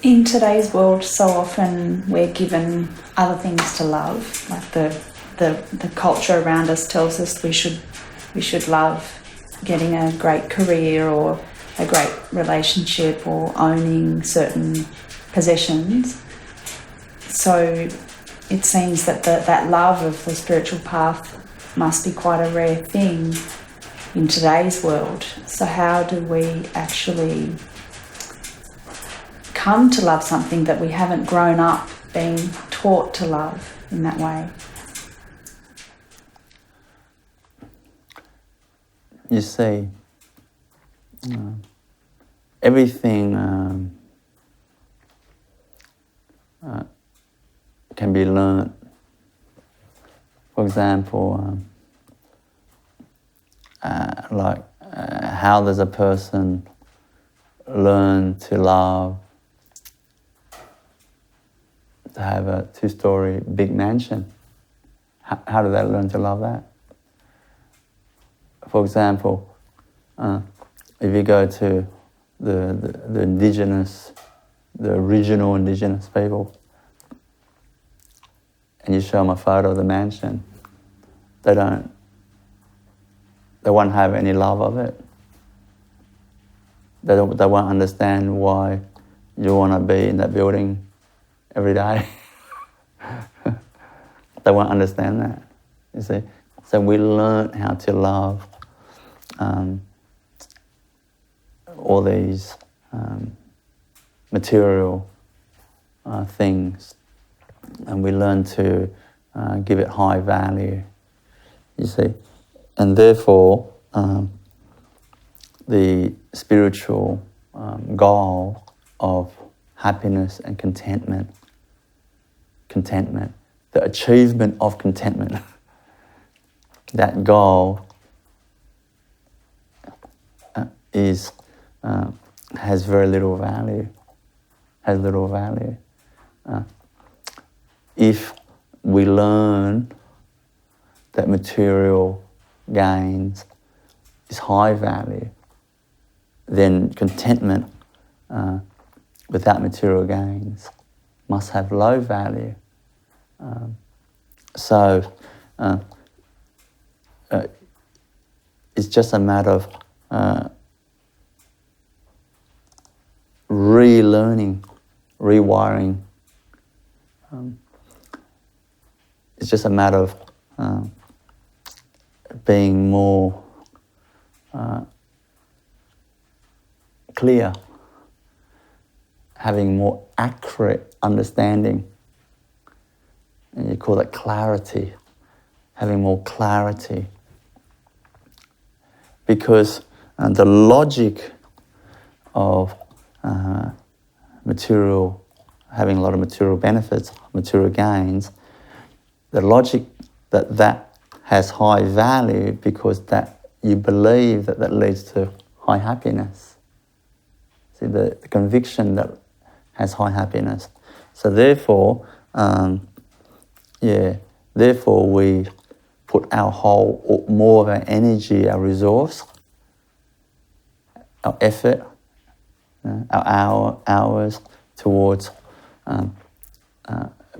In today's world, so often we're given other things to love, like the culture around us tells us we should love getting a great career or a great relationship or owning certain possessions. So it seems that that love of the spiritual path must be quite a rare thing in today's world. So how do we actually come to love something that we haven't grown up being taught to love in that way? You see, everything can be learnt. For example, how does a person learn to love, to have a 2-story big mansion? How do they learn to love that? For example, if you go to the indigenous, the original indigenous people, and you show them a photo of the mansion, they won't have any love of it. They won't understand why you want to be in that building every day. They won't understand that, you see. So we learn how to love all these material things, and we learn to give it high value, you see. And therefore, the spiritual goal of happiness and contentment, the achievement of contentment, that goal has very little value. If we learn that material gains is high value, then contentment without material gains must have low value. So it's just a matter of relearning, rewiring. It's just a matter of being more clear, having more accurate understanding. And you call it clarity, having more clarity. Because the logic of having a lot of material benefits, material gains, the logic that has high value because that you believe that leads to high happiness. See, the conviction that has high happiness. So therefore, therefore we put more of our energy, our resource, our effort, our hours towards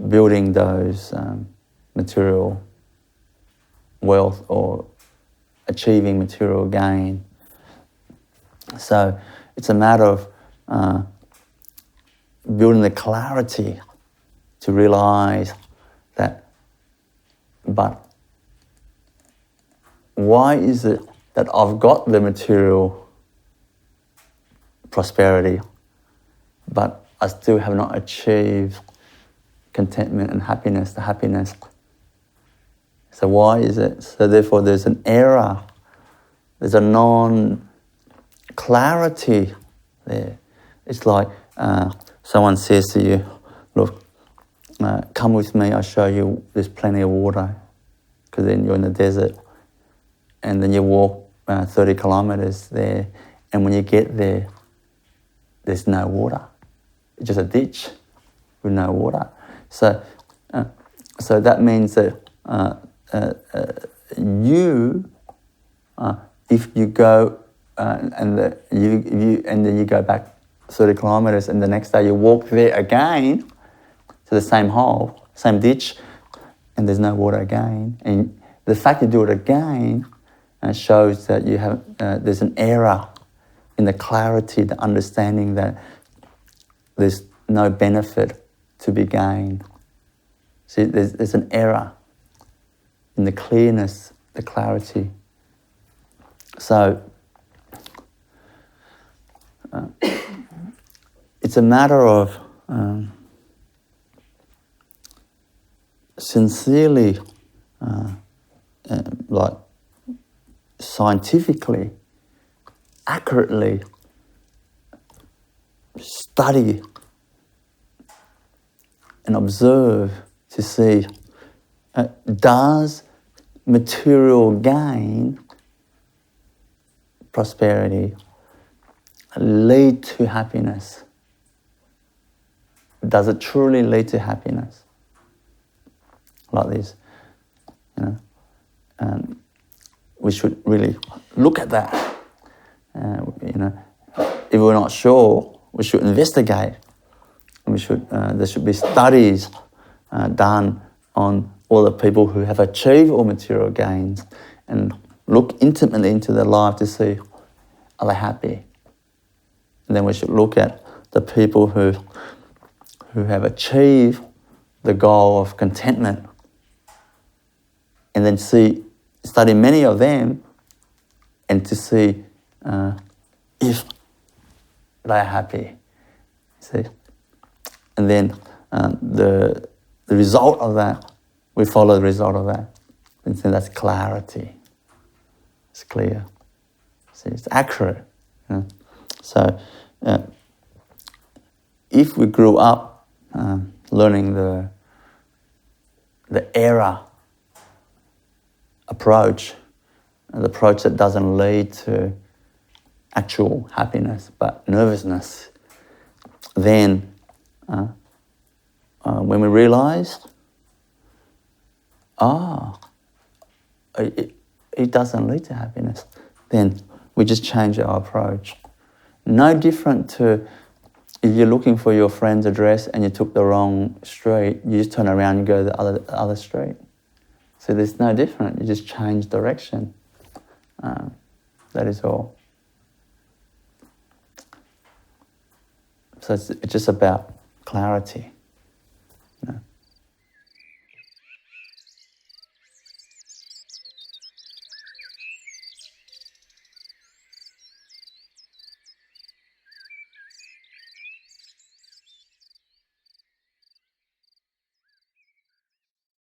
building those material wealth or achieving material gain. So it's a matter of building the clarity to realize that, but why is it that I've got the material prosperity, but I still have not achieved contentment and happiness, the happiness? So why is it? So therefore there's an error, there's a non-clarity there. It's like someone says to you, look, come with me, I'll show you there's plenty of water, because then you're in the desert, and then you walk 30 kilometers there, and when you get there, there's no water. It's just a ditch with no water. So that means that if you go and then you go back 30 kilometers, and the next day you walk there again to the same hole, same ditch, and there's no water again. And the fact you do it again shows that you have there's an error in the clarity, the understanding that there's no benefit to be gained. See, there's an error in the clearness, the clarity. So it's a matter of sincerely, like scientifically, accurately study and observe to see, does material gain, prosperity, lead to happiness? Does it truly lead to happiness? Like this, we should really look at that. If we're not sure, we should investigate. We should. There should be studies done on all the people who have achieved all material gains, and look intimately into their life to see, are they happy? And then we should look at the people who have achieved the goal of contentment, and then study many of them, and to see if they are happy. See, and then the result of that, we follow the result of that, and so that's clarity. It's clear. See, it's accurate. So, if we grew up learning the error approach, the approach that doesn't lead to actual happiness but nervousness, then when we realize, it doesn't lead to happiness, then we just change our approach. No different to if you're looking for your friend's address and you took the wrong street, you just turn around and go the other street. So there's no different, you just change direction. That is all. So it's just about clarity.